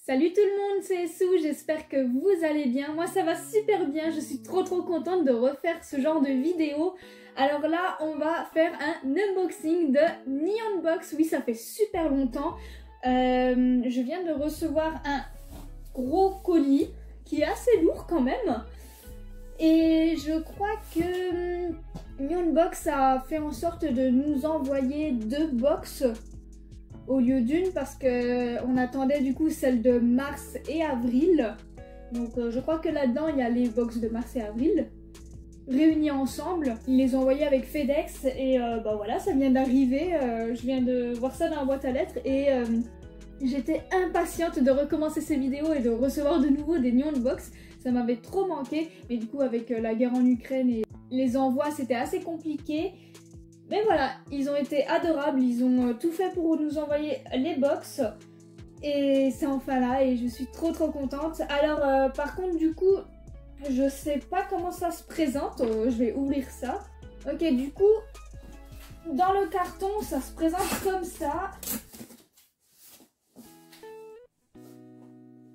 Salut tout le monde, c'est Sou, j'espère que vous allez bien. Moi ça va super bien, je suis trop contente de refaire ce genre de vidéo. Alors là, on va faire un unboxing de Neon Box. Oui, ça fait super longtemps. Je viens de recevoir un gros colis qui est assez lourd quand même. Et je crois que Neon Box a fait en sorte de nous envoyer 2 box au lieu d'une parce qu'on attendait du coup celle de mars et avril. Donc je crois que là-dedans il y a les box de mars et avril réunis ensemble. Ils les ont envoyés avec FedEx et bah voilà, ça vient d'arriver. Je viens de voir ça dans la boîte à lettres et j'étais impatiente de recommencer ces vidéos et de recevoir de nouveau des Neon Box. Ça m'avait trop manqué, mais du coup avec la guerre en Ukraine et les envois c'était assez compliqué. Mais voilà, ils ont été adorables, ils ont tout fait pour nous envoyer les box. Et c'est enfin là et je suis trop contente. Alors par contre du coup, je sais pas comment ça se présente, je vais ouvrir ça. Ok, du coup, dans le carton, ça se présente comme ça.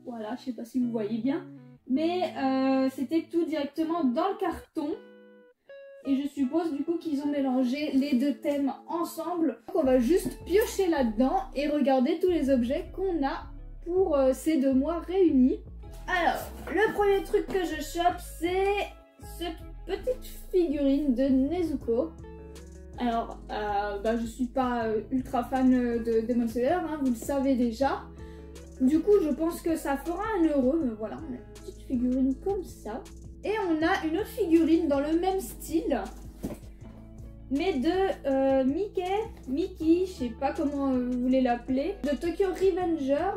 Voilà, je sais pas si vous voyez bien. Mais c'était tout directement dans le carton. Et je suppose du coup qu'ils ont mélangé les 2 thèmes ensemble. Donc on va juste piocher là-dedans et regarder tous les objets qu'on a pour ces 2 mois réunis. Alors, le premier truc que je chope, c'est cette petite figurine de Nezuko. Alors, je suis pas ultra fan de Demon Slayer, hein, vous le savez déjà. Du coup, je pense que ça fera 1 €, mais voilà, on a une petite figurine comme ça. Et on a une autre figurine dans le même style, mais de Mickey, je sais pas comment vous voulez l'appeler, de Tokyo Revenger.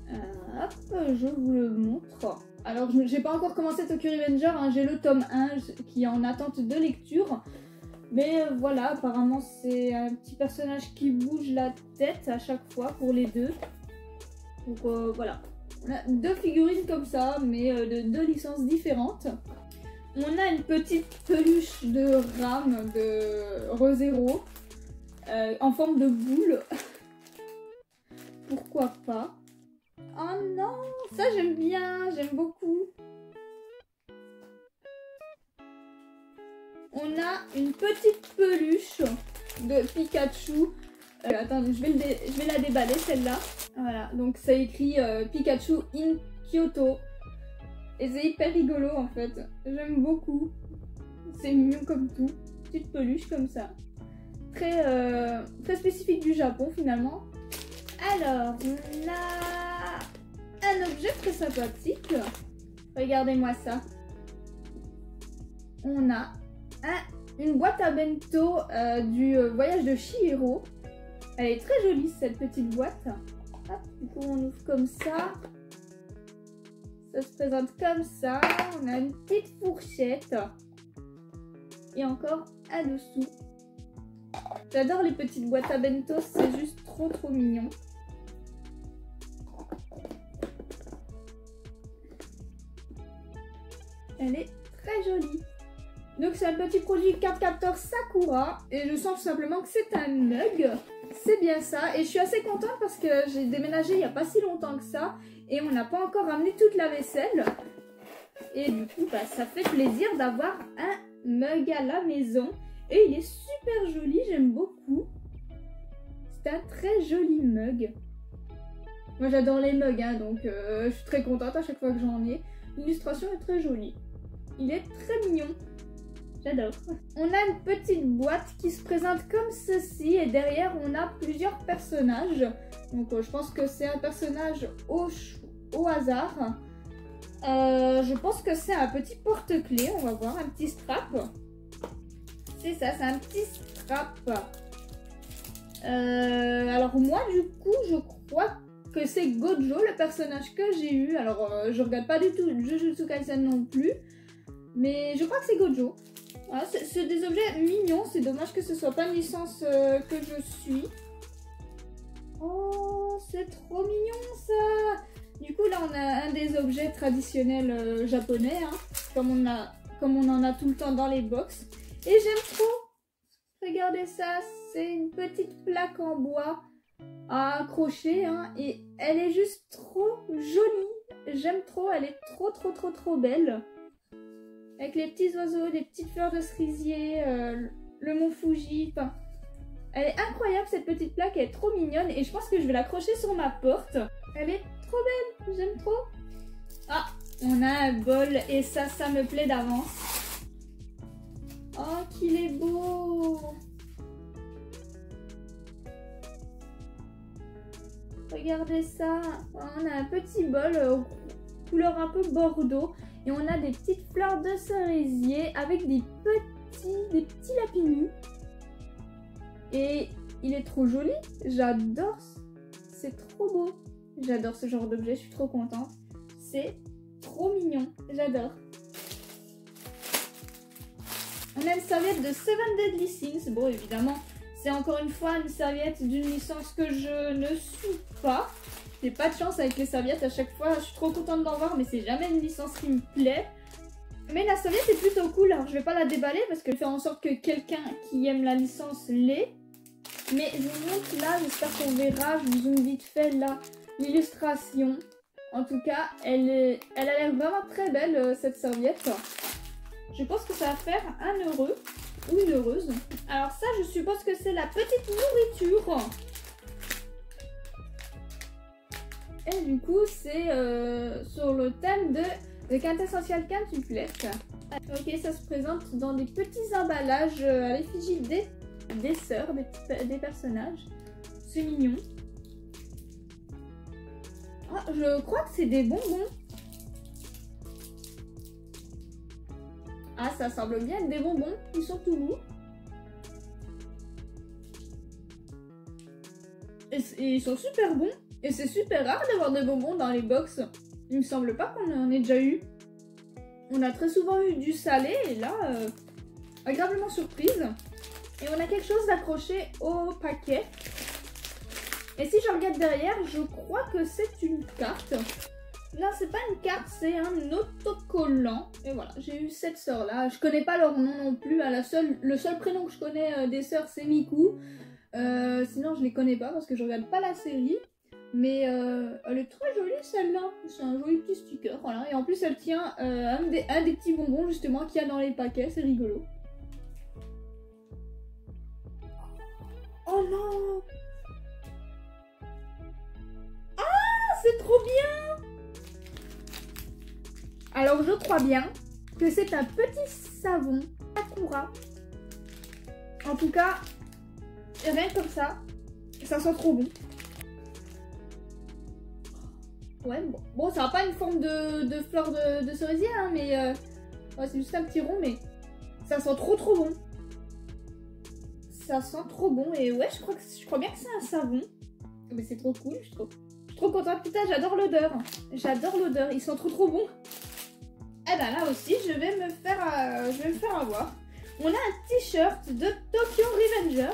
Hop, je vous le montre. Alors, j'ai pas encore commencé Tokyo Revenger, hein, j'ai le tome 1 qui est en attente de lecture. Mais voilà, apparemment c'est un petit personnage qui bouge la tête à chaque fois pour les 2. Donc voilà. On a 2 figurines comme ça, mais de 2 licences différentes. On a une petite peluche de rame de ReZero en forme de boule. Pourquoi pas? Oh non, ça j'aime bien, j'aime beaucoup. On a une petite peluche de Pikachu. Attends, je vais la déballer celle-là. Voilà, donc ça écrit Pikachu in Kyoto. Et c'est hyper rigolo en fait. J'aime beaucoup. C'est mignon comme tout. Petite peluche comme ça. Très spécifique du Japon finalement. Alors, on a un objet très sympathique. Regardez-moi ça. On a une boîte à bento du voyage de Chihiro. Elle est très jolie cette petite boîte. Hop, du coup on ouvre comme ça. Ça se présente comme ça. On a une petite fourchette. Et encore un dessous. J'adore les petites boîtes à bento, c'est juste trop mignon. Elle est très jolie. Donc c'est un petit produit carte capteur Sakura et je sens tout simplement que c'est un mug. C'est bien ça et je suis assez contente parce que j'ai déménagé il n'y a pas si longtemps que ça et on n'a pas encore ramené toute la vaisselle. Et du coup ça fait plaisir d'avoir un mug à la maison et il est super joli, j'aime beaucoup. C'est un très joli mug. Moi j'adore les mugs hein, donc je suis très contente à chaque fois que j'en ai. L'illustration est très jolie. Il est très mignon. J'adore. On a une petite boîte qui se présente comme ceci et derrière on a plusieurs personnages. Donc je pense que c'est un personnage au hasard. Je pense que c'est un petit porte-clés, on va voir, un petit strap. C'est ça, c'est un petit strap. Alors moi du coup je crois que c'est Gojo le personnage que j'ai eu. Alors je regarde pas du tout Jujutsu Kaisen non plus. Mais je crois que c'est Gojo. Voilà, c'est des objets mignons. C'est dommage que ce soit pas une licence que je suis. Oh, c'est trop mignon ça. Du coup là on a un des objets traditionnels japonais. Hein, comme on en a tout le temps dans les box. Et j'aime trop. Regardez ça. C'est une petite plaque en bois à accrocher, hein, et elle est juste trop jolie. J'aime trop, elle est trop belle. Avec les petits oiseaux, les petites fleurs de cerisier, le mont Fuji, enfin... Elle est incroyable cette petite plaque, elle est trop mignonne et je pense que je vais l'accrocher sur ma porte. Elle est trop belle, j'aime trop. Ah, on a un bol et ça me plaît d'avance. Oh, qu'il est beau! Regardez ça, on a un petit bol couleur un peu bordeaux et on a des petites fleurs de cerisier avec des petits lapinus. Et il est trop joli, j'adore, c'est trop beau. J'adore ce genre d'objet, je suis trop contente. C'est trop mignon, j'adore. On a une serviette de Seven Deadly Sins. Bon, évidemment, c'est encore une fois une serviette d'une licence que je ne suis pas. J'ai pas de chance avec les serviettes à chaque fois, je suis trop contente d'en voir, mais c'est jamais une licence qui me plaît. Mais la serviette est plutôt cool, alors je vais pas la déballer parce qu'elle fait en sorte que quelqu'un qui aime la licence l'ait. Mais je vous montre là, j'espère qu'on verra, je vous zoome vite fait là l'illustration. En tout cas, elle a l'air vraiment très belle cette serviette. Je pense que ça va faire un heureux ou une heureuse. Alors ça, je suppose que c'est la petite nourriture. Et du coup, c'est sur le thème de The Quintessential Quintuplet. Ok, ça se présente dans des petits emballages à l'effigie des sœurs, des personnages. C'est mignon. Ah, je crois que c'est des bonbons. Ah, ça semble bien être des bonbons. Ils sont tout mous. Et ils sont super bons. Et c'est super rare d'avoir des bonbons dans les box. Il me semble pas qu'on en ait déjà eu. On a très souvent eu du salé et là, agréablement surprise. Et on a quelque chose d'accroché au paquet. Et si je regarde derrière, je crois que c'est une carte. Non, c'est pas une carte, c'est un autocollant. Et voilà, j'ai eu cette sœur là. Je connais pas leur nom non plus. Le seul prénom que je connais des sœurs, c'est Miku. Sinon, je les connais pas parce que je regarde pas la série. Mais elle est très jolie celle-là. C'est un joli petit sticker. Voilà. Et en plus, elle tient un des petits bonbons justement qu'il y a dans les paquets. C'est rigolo. Oh non! Ah, c'est trop bien! Alors, je crois bien que c'est un petit savon Sakura. En tout cas, rien que comme ça, ça sent trop bon. Ouais, bon, ça n'a pas une forme de fleur de cerisier, hein, mais ouais, c'est juste un petit rond, mais ça sent trop bon. Ça sent trop bon et ouais, je crois bien que c'est un savon. Mais c'est trop cool, je suis trop contente. Putain, j'adore l'odeur. J'adore l'odeur, ils sont trop bons. Eh ben là aussi, je vais me faire avoir. On a un t-shirt de Tokyo Revenger.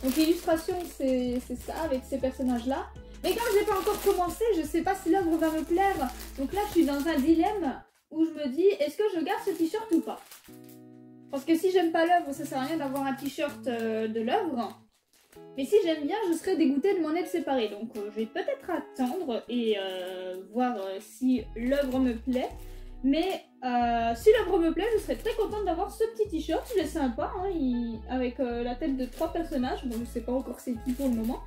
Donc l'illustration, c'est ça, avec ces personnages-là. Mais comme je n'ai pas encore commencé, je sais pas si l'œuvre va me plaire. Donc là, je suis dans un dilemme où je me dis, est-ce que je garde ce t-shirt ou pas? Parce que si j'aime pas l'œuvre, ça sert à rien d'avoir un t-shirt de l'œuvre. Mais si j'aime bien, je serais dégoûtée de m'en être séparée. Donc je vais peut-être attendre et voir si l'œuvre me plaît. Mais si l'œuvre me plaît, je serais très contente d'avoir ce petit t-shirt. Il est sympa, hein, avec la tête de 3 personnages. Bon, je sais pas encore c'est qui pour le moment.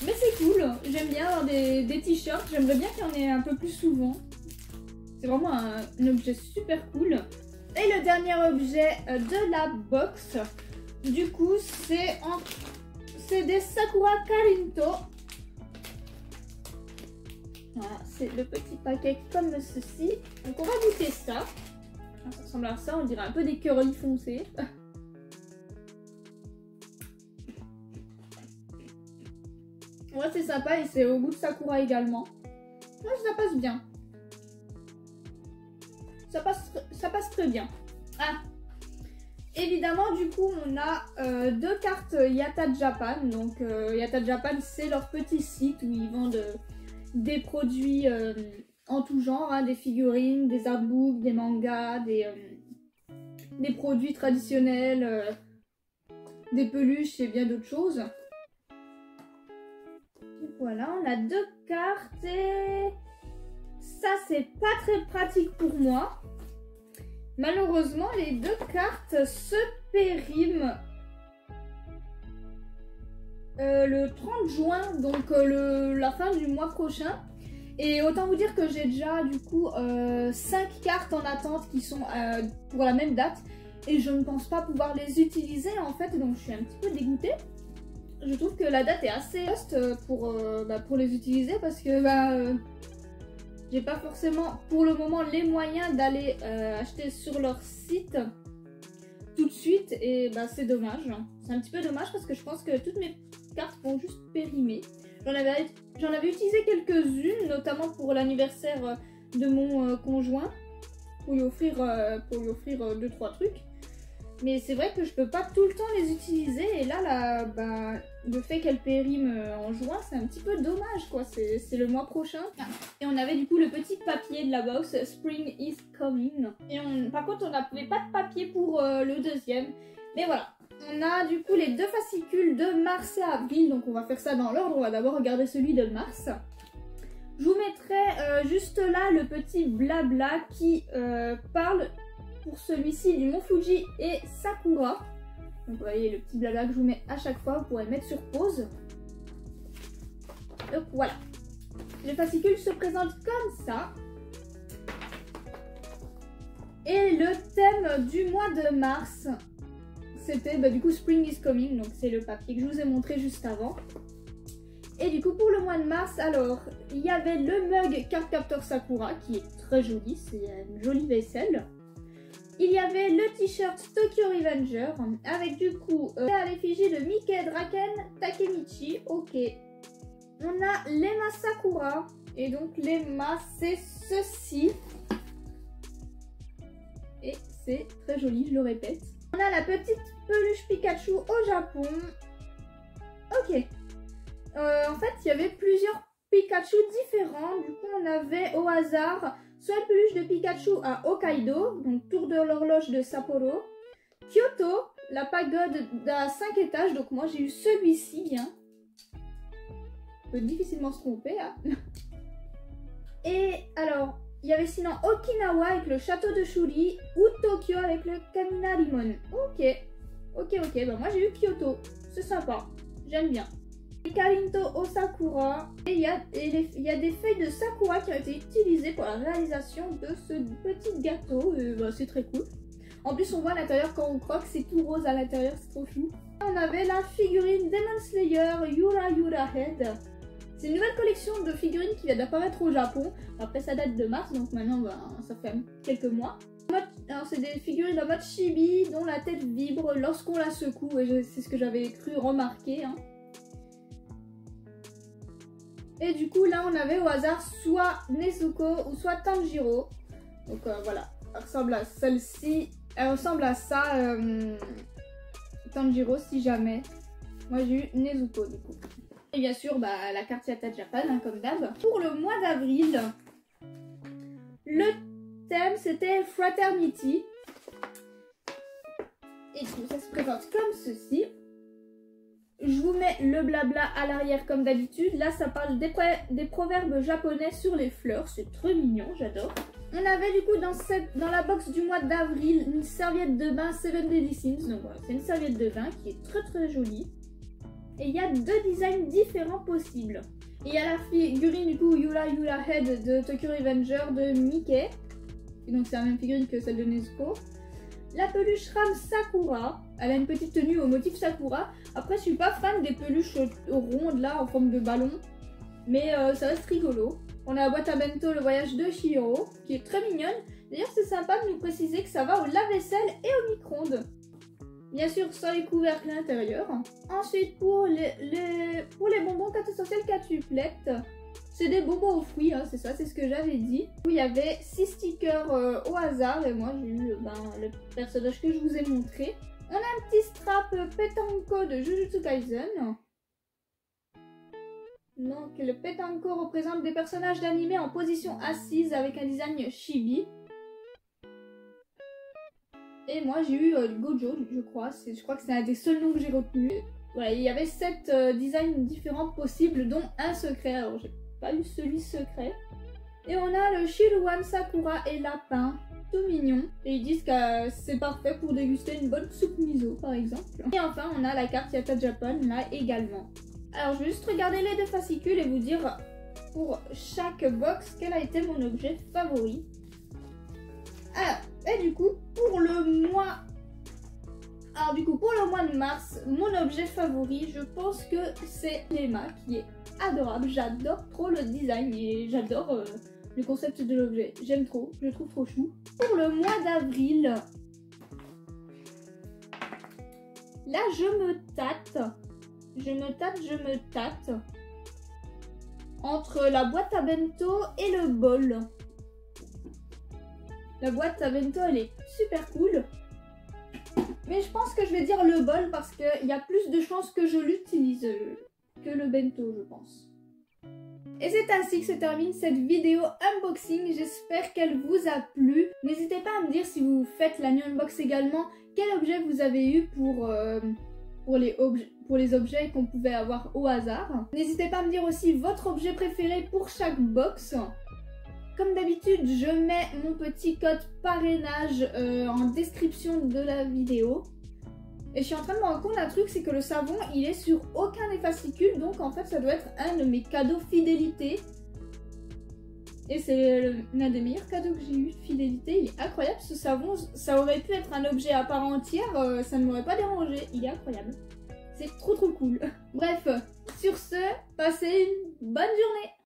Mais c'est cool, j'aime bien avoir des t-shirts, j'aimerais bien qu'il y en ait un peu plus souvent. C'est vraiment un objet super cool. Et le dernier objet de la box, du coup, c'est des Sakura Karinto. Voilà, c'est le petit paquet comme ceci. Donc on va goûter ça. Ça ressemble à ça, on dirait un peu des curly foncés. Ouais, c'est sympa et c'est au goût de Sakura également. Ouais, ça passe bien. Ça passe très bien. Ah, évidemment, du coup, on a 2 cartes Yatta Japan. Donc, Yatta Japan, c'est leur petit site où ils vendent des produits en tout genre, hein, des figurines, des artbooks, des mangas, des produits traditionnels, des peluches et bien d'autres choses. Voilà, on a 2 cartes et ça c'est pas très pratique pour moi. Malheureusement, les 2 cartes se périment le 30 juin, donc la fin du mois prochain. Et autant vous dire que j'ai déjà du coup 5 cartes en attente qui sont pour la même date. Et je ne pense pas pouvoir les utiliser en fait, donc je suis un petit peu dégoûtée. Je trouve que la date est assez juste pour les utiliser parce que j'ai pas forcément pour le moment les moyens d'aller acheter sur leur site tout de suite et c'est dommage. C'est un petit peu dommage parce que je pense que toutes mes cartes vont juste périmer. J'en avais utilisé quelques-unes, notamment pour l'anniversaire de mon conjoint, pour lui offrir 2-3 trucs. Mais c'est vrai que je peux pas tout le temps les utiliser et là le fait qu'elle périme en juin, c'est un petit peu dommage quoi, c'est le mois prochain. Et on avait du coup le petit papier de la box, Spring is coming. Et par contre on n'avait pas de papier pour le deuxième, mais voilà. On a du coup les 2 fascicules de mars et avril, donc on va faire ça dans l'ordre, on va d'abord regarder celui de mars. Je vous mettrai juste là le petit blabla qui parle pour celui-ci du Mont Fuji et Sakura. Donc vous voyez le petit blabla que je vous mets à chaque fois, vous pourrez le mettre sur pause. Donc voilà. Le fascicule se présente comme ça. Et le thème du mois de mars, c'était du coup Spring is coming, donc c'est le papier que je vous ai montré juste avant. Et du coup pour le mois de mars, alors il y avait le mug Card Captor Sakura qui est très joli, c'est une jolie vaisselle. Il y avait le t-shirt Tokyo Revenger avec du coup à l'effigie de Mickey Draken Takemichi. Ok. On a l'Ema Sakura et donc l'Ema c'est ceci. Et c'est très joli, je le répète. On a la petite peluche Pikachu au Japon. Ok. En fait, il y avait plusieurs Pikachu différents. Du coup, on avait au hasard soit une peluche de Pikachu à Hokkaido, donc tour de l'horloge de Sapporo. Kyoto, la pagode à 5 étages. Donc moi, j'ai eu celui-ci bien. On peut difficilement se tromper. Hein. Et alors, il y avait sinon Okinawa avec le château de Shuri ou Tokyo avec le Kaminarimon. Ok. Moi j'ai eu Kyoto. C'est sympa. J'aime bien. Karinto au Sakura. Et il y a des feuilles de Sakura qui ont été utilisées pour la réalisation de ce petit gâteau. C'est très cool. En plus, on voit à l'intérieur quand on croque, c'est tout rose à l'intérieur, c'est trop chou. On avait la figurine Demon Slayer Yura Yura Head. C'est une nouvelle collection de figurines qui vient d'apparaître au Japon. Après, ça date de mars, donc maintenant, ça fait quelques mois. Alors, c'est des figurines en mode chibi dont la tête vibre lorsqu'on la secoue. Et c'est ce que j'avais cru remarquer. Hein. Et du coup, là, on avait au hasard soit Nezuko ou soit Tanjiro. Donc voilà, elle ressemble à celle-ci. Elle ressemble à ça, Tanjiro, si jamais. Moi, j'ai eu Nezuko, du coup. Et bien sûr, la carte Yata Japan, hein, comme d'hab. Pour le mois d'avril, le thème, c'était Fraternity. Et tout ça se présente comme ceci. Je vous mets le blabla à l'arrière comme d'habitude. Là, ça parle des proverbes japonais sur les fleurs. C'est très mignon, j'adore. On avait du coup dans la box du mois d'avril une serviette de bain Seven Deadly Sins. Donc voilà, c'est une serviette de bain qui est très très jolie. Et il y a 2 designs différents possibles. Il y a la figurine du coup Yura Yura Head de Tokyo Revenger de Mickey. Et donc c'est la même figurine que celle de Nezuko. La peluche Ram Sakura. Elle a une petite tenue au motif Sakura. Après, je suis pas fan des peluches rondes là en forme de ballon. Mais ça reste rigolo. On a la boîte à bento Le Voyage de Chihiro qui est très mignonne. D'ailleurs, c'est sympa de nous préciser que ça va au lave-vaisselle et au micro-ondes. Bien sûr, sans les couvercles à l'intérieur. Ensuite, pour les bonbons 4 essentiels quintuplettes, c'est des bonbons aux fruits, hein, c'est ça, c'est ce que j'avais dit. Où il y avait 6 stickers au hasard, et moi j'ai eu le personnage que je vous ai montré. On a un petit strap Petanko de Jujutsu Kaisen. Donc le Petanko représente des personnages d'anime en position assise avec un design chibi. Et moi j'ai eu Gojo, je crois que c'est un des seuls noms que j'ai retenu. Voilà, il y avait 7 designs différents possibles, dont un secret. Alors, j'ai pas eu celui secret. Et on a le Shiruan Sakura et lapin, tout mignon. Et ils disent que c'est parfait pour déguster une bonne soupe miso, par exemple. Et enfin, on a la carte Yata Japan, là également. Alors, je vais juste regarder les 2 fascicules et vous dire pour chaque box quel a été mon objet favori. Alors, et du coup, pour le mois... Alors du coup, pour le mois de mars, mon objet favori, je pense que c'est l'Emma, qui est adorable. J'adore trop le design et j'adore le concept de l'objet. J'aime trop, je le trouve trop chou. Pour le mois d'avril, là je me tâte entre la boîte à bento et le bol. La boîte à bento, elle est super cool. Mais je pense que je vais dire le bol parce qu'il y a plus de chances que je l'utilise que le bento, je pense. Et c'est ainsi que se termine cette vidéo unboxing. J'espère qu'elle vous a plu. N'hésitez pas à me dire si vous faites la new unbox également, quel objet vous avez eu pour les objets qu'on pouvait avoir au hasard. N'hésitez pas à me dire aussi votre objet préféré pour chaque box. Comme d'habitude, je mets mon petit code parrainage en description de la vidéo. Et je suis en train de me rendre compte d'un truc, c'est que le savon, il est sur aucun des fascicules. Donc en fait, ça doit être un de mes cadeaux fidélité. Et c'est l'un des meilleurs cadeaux que j'ai eu de fidélité. Il est incroyable ce savon. Ça aurait pu être un objet à part entière. Ça ne m'aurait pas dérangé. Il est incroyable. C'est trop cool. Bref, sur ce, passez une bonne journée.